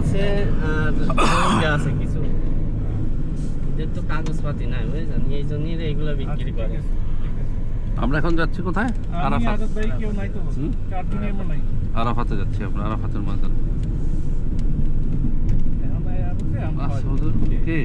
আছে আর জমিতে আছে কিছু। এদের তো কাগজপাতি নাই বুঝছেন, এই জন্যই এগুলো বিক্রি করে। আমরা এখন যাচ্ছি কোথায়? আরাফাত। কেউ নাই তো, 4 দিনের মতো নাই। আরাফাতে যাচ্ছি আমরা, আরাফাতের ময়দান। কে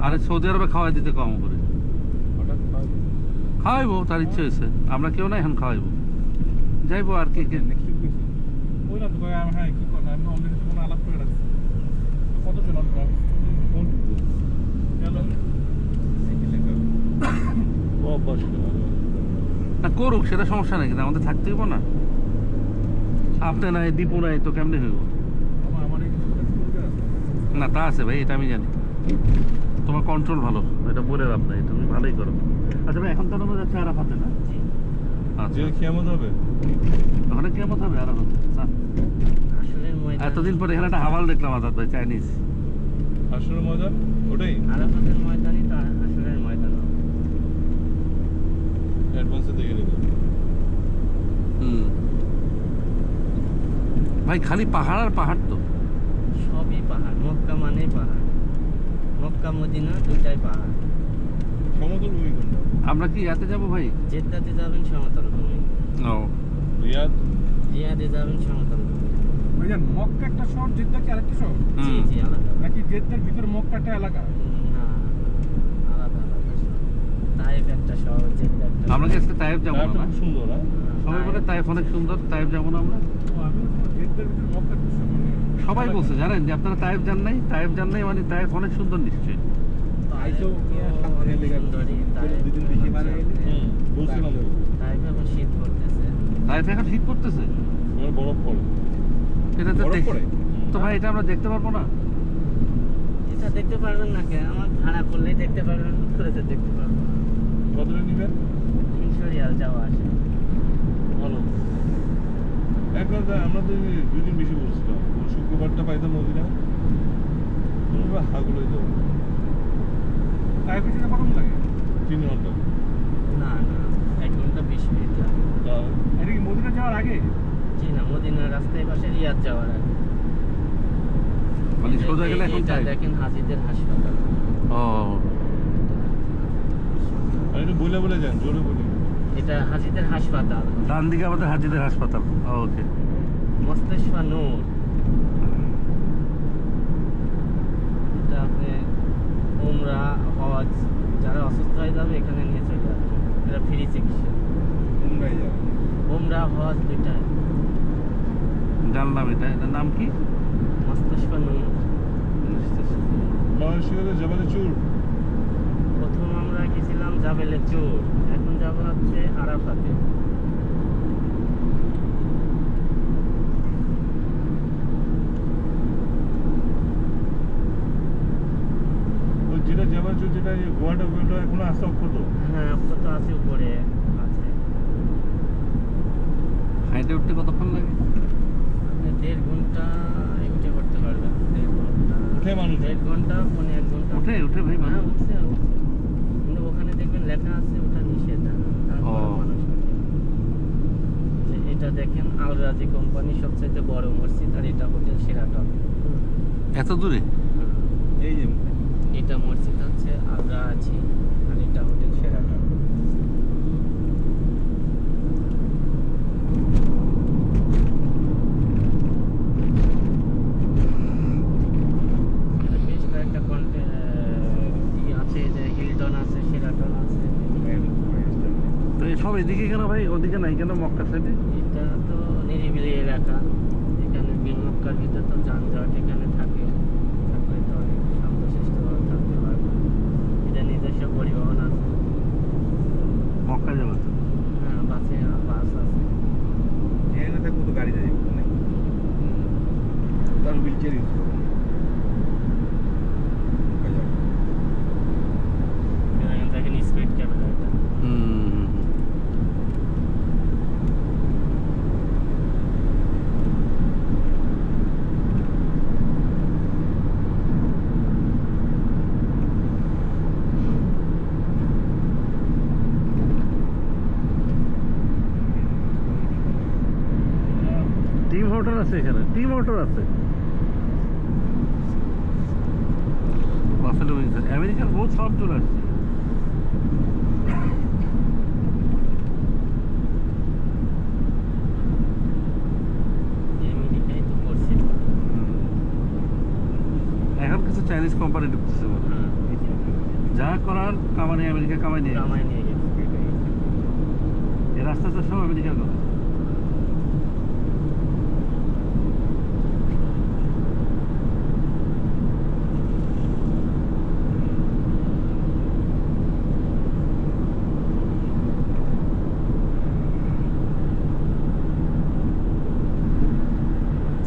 আরে সৌদি আরবে খাওয়াই দিতে কম করে খাওয়াইবো, তার ইচ্ছে হয়েছে। আমরা কেউ না এখন খাওয়াইবো, যাইবো আর কি। না করুক, সেটা সমস্যা নাই, কিন্তু আমাদের থাকতে হইব না। আপনি নাই, দীপু নাই, তো কেমনি হইব? না তা আছে ভাই, এটা আমি জানি। তোমার কন্ট্রোল ভালো, এটা বলে লাভ নাই, তুমি ভালোই করো। আচ্ছা ভাই, এখন তো আমরা যাচ্ছি আরাফাতে না? আচ্ছা, কিয়ামত হবে ওখানে, কিয়ামত হবে আরাফাতে। এতদিন পরে এখানে একটা হাওয়াল দেখলাম আজাদ ভাই, চাইনিজ। আসলে ময়দান ওটাই, আরাফাতের ময়দানই তো আসলের ময়দান। অ্যাডভান্সে দেখে নিতে। ভাই খালি পাহাড় আর পাহাড়, তো সবই পাহাড়। মক্কা মানে পাহাড়, মক্কা মদিনা দুটাই পাহাড়। সমতল ভূমি কোনটা? আমরা কি ইয়াতে যাবো ভাই? জেদ্দাতে যাবেন সমতল ভূমি, ও রিয়াদে যাবেন সমতল ভূমি। ভাইজান মক্কা একটা শহর, জেদ্দা কি আরেকটা শহর? জি জি, আলাদা। নাকি জেদ্দার ভিতর মক্কা একটা এলাকা? না, আলাদা আলাদা। তাইফ একটা শহর, জেদ্দা একটা। আমরা কি আজকে তাইফ যাবো না? খুব সুন্দর। সবাই বলে তাইফ অনেক সুন্দর, তাইফ যাবো না আমরা? আমি জেদ্দার ভিতর মক্কা একটা শহর। সবাই বলছে জানেন যে আপনারা তাইফ যান নাই, তাইফ যান নাই মানে তাইফ অনেক সুন্দর নিশ্চয়ই। তাইফ তো অনেক সুন্দরই। তাইফ দুদিন বেশি মানে বলছিলাম তো, তাইফ এখন শীত পড়তেছে। তাইফ এখন শীত পড়তেছে, বরফ পড়ে। এটা তো তো ভাই এটা আমরা দেখতে পারবো না? এটা দেখতে পারবেন না কেন? আমার ভাড়া করলেই দেখতে পারবেন, তাহলে তো দেখতে পারবো। কত নেবেন? 300 রিয়াল যাওয়া আসে। ভালো। এখন আমরা তো 2 দিন বেশি বলছিলাম, শুক্রবারটা পাইতাম মদিনা, তোমরা হাগুলো যাবো। তাই পিছনে কত লাগে? 3 ঘন্টা। না না, 1 ঘন্টা 20 মিনিট লাগে। এটা কি মদিনা যাওয়ার আগে? জি না, মদিনার রাস্তায় পাশে, রিয়াদ যাওয়ার আগে। মানে সোজা গেলে এখন এটা দেখেন হাজীদের হাসপাতাল। ও আর একটু বলে বলে যান, জোরে বলি। এটা হাজীদের হাসপাতাল। ডান দিকে আমাদের হাজীদের হাসপাতাল। ওকে, মুস্তাশফা নূর। এটা আপনি উমরা হজ যারা অসুস্থ হয়ে যাবে এখানে নিয়ে চলে যাবে, এটা ফ্রি চিকিৎসা। উমরাই যাবে, উমরা হজ দুইটাই। জানলাম এটা, এটার নাম কি? মুস্তাশফা নূর। মালয়েশিয়াতে জাবালে চুর। প্রথম আমরা গেছিলাম জাবেলে চুর, এখন যাবো হচ্ছে আরাফাতে। ওই যেটা জাবালে চুর, যেটা গোয়াটা এখনো আসতে অক্ষত। হ্যাঁ, অক্ষত আছে, উপরে আছে। হাইটে উঠতে কতক্ষণ লাগে? আপনি 1.5 ঘন্টা উঠে করতে পারবেন। 1.5 ঘন্টা উঠে মানুষ? 1.5 ঘন্টা, 1 ঘন্টা উঠে উঠে ভাই হ্যাঁ, মানুষ উঠছে উঠছে। কিন্তু ওখানে দেখবেন লেখা আছে ওটা নিষেধ। তারপর মানুষ উঠে। যে এটা দেখেন আল রাজি কোম্পানি সবচেয়ে বড় মসজিদ, আর এটা হোটেল শেরাটন। এত দূরে? এই যে এটা মসজিদ হচ্ছে আল রাজি, আর এটা হোটেল শেরাটন। বেশ কয়েকটা আছে, যে হিলটন আছে, শেরাটন আছে। তো সব এদিকে কেন ভাই, ওদিকে নাই কেন মক্কা সাইডে? এটা তো নিরিবিলি এলাকা, এখানে মক্কার ভিতর তো যানজট এখানে থাকে, তারপরে তো অনেক শান্তশিষ্টভাবে থাকতে পারবে। এটা নিজস্ব পরিবহন আছে। মক্কা যাবো তো? হ্যাঁ, বাস আছে। এখানে থাকবো তো গাড়ি যাই, তার হুইল চেয়ার ইউজ করবো। এখানে দেখেন স্পিড ক্যামেরা। এটা মোটর আছে এখানে, টি মোটর আছে। বাফেলো উইংস, আমেরিকার বহুত সব চলে আসছে। আমেরিকায় তো করছে। এখন কিছু চাইনিজ কোম্পানি ঢুকতেছে বলে। যা করার কামানি আমেরিকা কামাই নিয়ে কামাই নিয়ে গেছে। এই রাস্তাটা সব আমেরিকার কথা।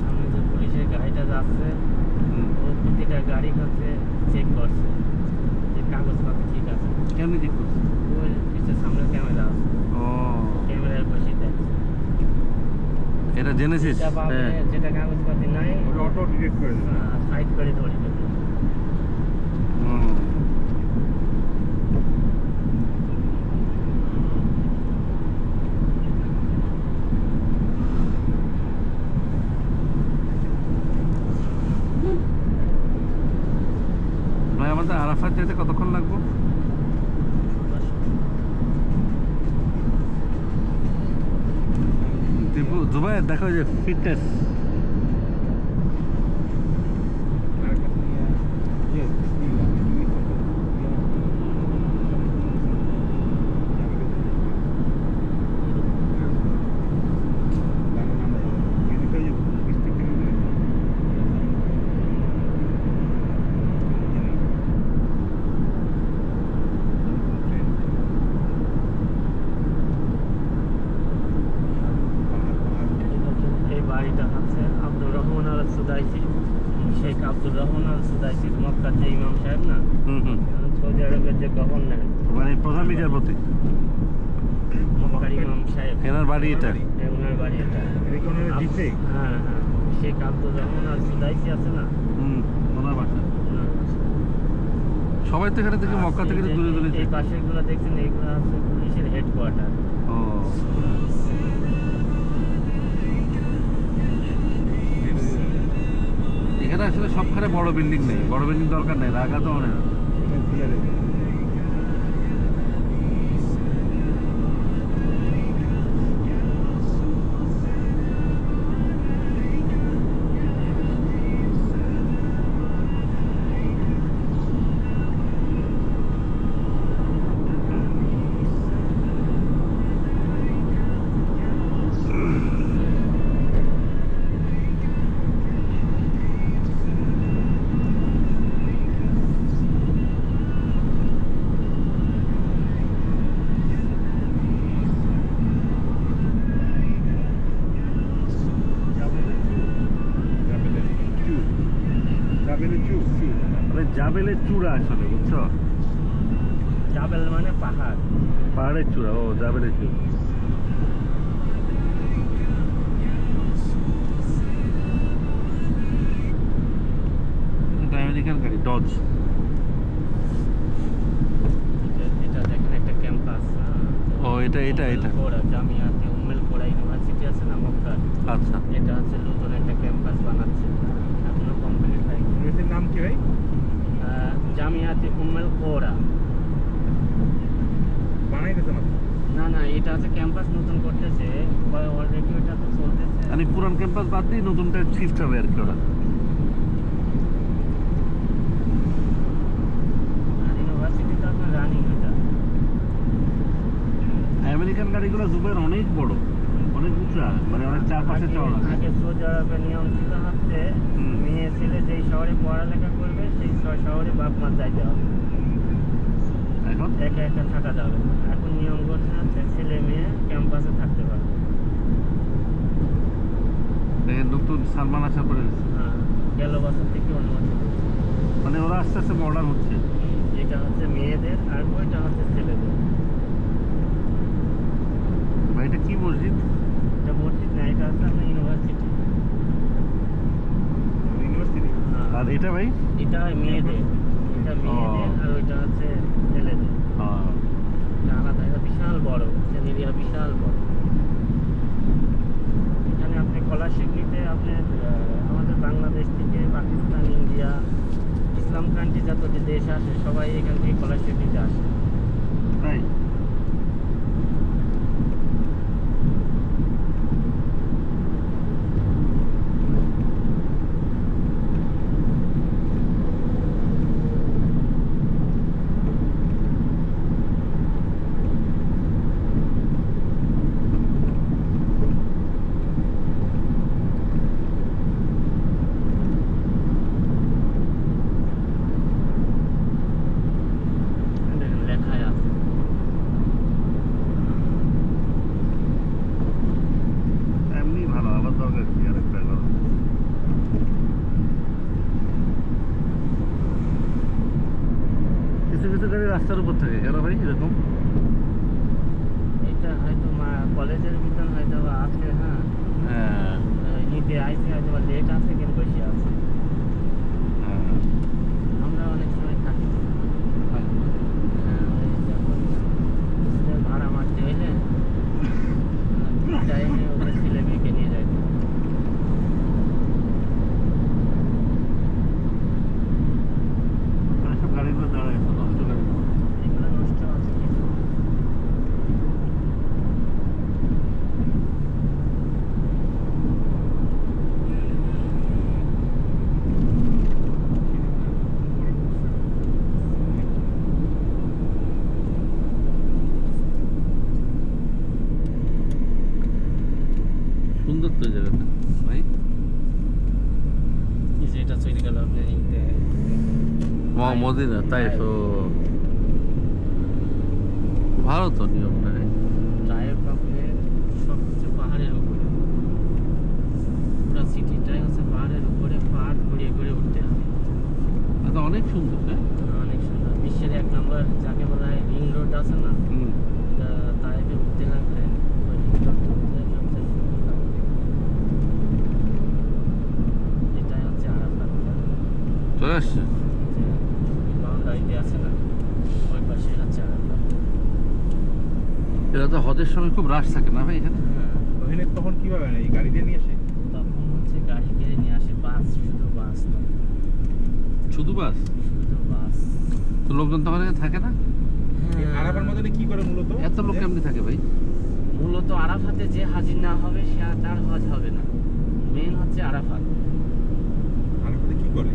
সামনে যে পুলিশের গাড়িটা যাচ্ছে, ও প্রতিটা গাড়ি কাছে চেক করছে যে কাগজপত্র ঠিক আছে। কেমনি ঠিক করছে? ওই পিছের সামনে ক্যামেরা আছে, ও, ক্যামেরায় বসে দেখছে। এটা জেনেছিস? যেটা পাবে, হ্যাঁ। যেটা কাগজপত্র নাই অটো ডিটেক্ট করে দেবে। সাইড করে ধরে দেবে। হুম। ভাই আমাদের আরাফাত যেতে কতক্ষণ লাগবে? জুবাইর দেখো যে ফিটনেস। এই বাড়িটা হচ্ছে আব্দুর রহমান আল সুদাইসি, শেখ আব্দুর রহমান আল সুদাইসির মক্কার যে ইমাম সাহেব না, হুম হুম। সৌদি আরবের যে গভর্নর, মানে প্রধান বিচারপতি মক্কার ইমাম সাহেব, এনার বাড়ি এটা। ওনার বাড়ি এটা। হ্যাঁ হ্যাঁ, শেখ আব্দুর রহমান আল সুদাইসি আছে না, হুম, ওনার বাসা। ওনার বাসা। সবাই তো এখানে থেকে মক্কা থেকে এই দূরে দূরে এই যায়। পাশের গুলো দেখছেন, এইগুলো আছে পুলিশের হেডকোয়ার্টার। ও, এখানে আসলে সবখানে বড় বিল্ডিং নেই, বড় বিল্ডিং দরকার নেই, রাগা তো অনেক। মানে জাবেলের চূড়া আসলে, বুঝছো? জাবেল মানে পাহাড়। পাহাড়ের চূড়া, ও জাবেলের চূড়া। এটা আমেরিকান গাড়ি ডজ। এটা দেখেন একটা ক্যাম্পাস। ও, এটা জামিয়াতে উম্মুল কোরা ইউনিভার্সিটি আছে না মক্কার, আচ্ছা। এটা হচ্ছে নতুন একটা ক্যাম্পাস বানাচ্ছে, এখনো কমপ্লিট হয়নি। ইউনিভার্সিটির নাম কি ভাই? জামিয়াতে উম্মুল কোরা। বানাইতেছে না? না না, এটা হচ্ছে ক্যাম্পাস নতুন করতেছে, অলরেডি ওটা তো চলতেছে। মানে পুরান ক্যাম্পাস বাদ দিয়ে নতুনটা শিফট হবে আর কি ওরা। আর ইউনিভার্সিটি তো আপনার রানিং এটা। আমেরিকান গাড়িগুলো জুবের অনেক বড়, অনেক উঁচা, মানে অনেক চারপাশে চওড়া। আগে সৌদি আরবের নিয়ম ছিল হচ্ছে হুম। মেয়ে ছেলে যেই শহরে পড়ালেখা করবে সেই শহরে বাপ মা যাইতে হবে, এখন একা একা থাকা যাবে না। এখন নিয়ম করছে হচ্ছে ছেলে মেয়ে ক্যাম্পাসে থাকতে পারবে। দেখেন নতুন সালমান আসার পরে হ্যাঁ, গেল বছর থেকে অনুমতি দিয়েছে। মানে ওরা আস্তে আস্তে মডার্ন হচ্ছে। এটা হচ্ছে মেয়েদের আর ওইটা হচ্ছে ছেলেদের। ভাই এটা কি মসজিদ? এটা মসজিদ না, এটা হচ্ছে আপনার ইউনিভার্সিটি। ইউনিভার্সিটি। আর এটা ভাই? এটা হয় মেয়েদের, এটা মেয়েদের আর ওইটা হচ্ছে ছেলেদের। এটা আলাদা, এটা বিশাল বড়, এরিয়া বিশাল বড়। এখানে আপনি স্কলারশিপ নিতে দেশ আসে সবাই এখান থেকে স্কলারশিপ নিতে আসে। তাই দেখেন লেখাই আছে। এমনি ভালো, আবার দরকার কি আর একটা করো। কিছু কিছু গাড়ি রাস্তার উপর থাকে কেন ভাই এরকম? এটা হয়তো কলেজের ভিতর হয়তো বা আছে। হ্যাঁ, হ্যাঁ নিতে আইসে হয়তো বা লেট আছে কিন্তু বসে আছে। হ্যাঁ আমরা অনেক সময় থাকি। ওই যখন ওদের ভাড়া মারতে হইলে টাইমে ওদের ছেলে মেয়েকে নিয়ে যাইতে হয়। সব গাড়িগুলো দাঁড়ায় আছে, নষ্ট গাড়ি। এগুলো নষ্ট আছে কিছু। সুন্দর তো এই জায়গাটা ভাই। এই যে এটা চলে গেল আপনার ইতে মদিনা, তাই তো ভালো তো নিয়মটা। ড্রাইভ আপনার সব কিছু পাহাড়ের উপরে। পুরো সিটিটাই হচ্ছে পাহাড়ের উপরে, পাহাড় ঘুরিয়ে ঘুরিয়ে উঠতে হবে। এটা অনেক সুন্দর। হ্যাঁ অনেক সুন্দর। বিশ্বের 1 নম্বর যাকে বলা হয় রিং রোড আছে না, তাইকে উঠতে লাগলে ওই রিং রোড উঠতে সবচেয়ে সুন্দর লাগে। এটাই হচ্ছে আরাফাত। চলে আসছে। যে বাউন্ডারিতে আছে না, ওই পাশে হচ্ছে আরাফাত। এটা তো হজের সময় খুব রাশ থাকে না ভাই এখানে? হ্যাঁ, ওখানে তখন কিভাবে এই গাড়ি দিয়ে নিয়ে আসে? তখন হচ্ছে গাড়ি কিনে নিয়ে আসে, বাস, শুধু বাস না, শুধু বাস? শুধু বাস। তো লোকজন তখন এখানে থাকে না? আরাফার মধ্যে কি করে মূলত? এত লোক কেমনি থাকে ভাই? মূলত আরাফাতে যে হাজির না হবে সে আর তার হজ হবে না। মেন হচ্ছে আরাফাত। আরাফাতে কি করে?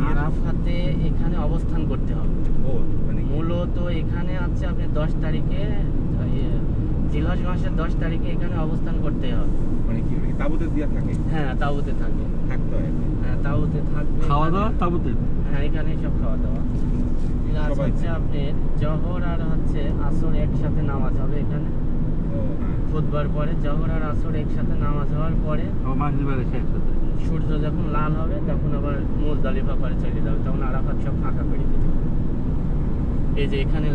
আরাফাতে এখানে অবস্থান করতে হবে। ও মানে মূলত এখানে হচ্ছে আপনি 10 তারিখে জিলহজ মাসের 10 তারিখে এখানে অবস্থান করতে হবে। মানে কি তাবুতে দিয়া থাকে? হ্যাঁ, তাঁবুতে থাকে। থাকতে হয়। হ্যাঁ, তাঁবুতে থাকবে। খাওয়া দাওয়া তাবুতে? হ্যাঁ, এখানেই সব খাওয়া দাওয়া। প্লাস সবাই হচ্ছে আপনি জহর আর হচ্ছে আসর একসাথে নামাজ হবে এখানে। ও হ্যাঁ। খুতবার পরে জহর আর আসর একসাথে নামাজ হওয়ার পরে ও মাগরিবের এসে একসাথে। সূর্য যখন লাল হবে তখন আবার মুজদালিফা পারে চলে যাবে, তখন আরাফাত সব ফাঁকা করে দেবে। এই যে এখানে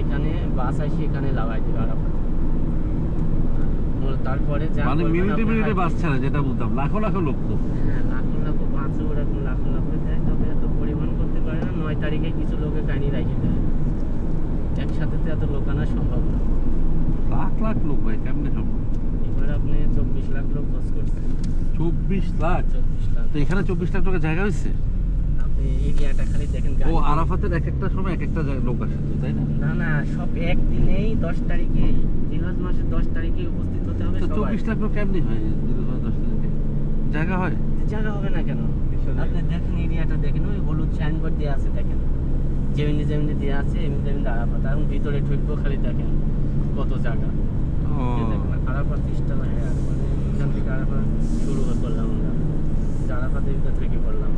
এখানে বাস আসে, এখানে লাগাই দেবে আরাফাত। তারপরে যা মানে করবেন মিনিটে আপনার মিনিটে হাতে। বাস ছাড়ে, যেটা বুঝতাম। লাখো লাখো লোক তো। হ্যাঁ, লাখো লাখো বাসও ওরকম লাখো লাখো দেয়, তবে এত পরিমাণ করতে পারে না। 9 তারিখে কিছু লোকে কাহিনী রাখি দেয়। একসাথে তো এত লোক আনা সম্ভব না। লাখ লাখ লোক ভাই, কেমনে সম্ভব? এবার আপনি 24 লাখ লোক খোঁজ করছেন। 24 লাখ? 24 লাখ। তো এখানে 24 লাখ টাকা জায়গা হয়েছে? আপনি এরিয়াটা খালি দেখেন। ও আরাফাতের এক একটা সময় এক একটা লোক আসে তো, তাই না? না না, সব একদিনেই 10 তারিখেই, জিলহজ মাসের 10 তারিখে উপস্থিত হতে হবে তো সবাই। 24 লাখ লোক কেমনি হয় 10 তারিখে? জায়গা হয়? জায়গা হবে না কেন? আপনি দেখেন এরিয়াটা দেখেন, ওই হলুদ সাইনবোর্ড দেওয়া আছে দেখেন, যেমনি যেমনি দেওয়া আছে এমনি তেমনি আরাফাত। এখন ভিতরে ঢুকবো, খালি দেখেন কত জায়গা। ও এই দেখেন আরাফাত স্টাইল মানে এখান থেকে আরাফাত শুরু করলাম আমরা, আরাফাতের ভিতর থেকে করলাম।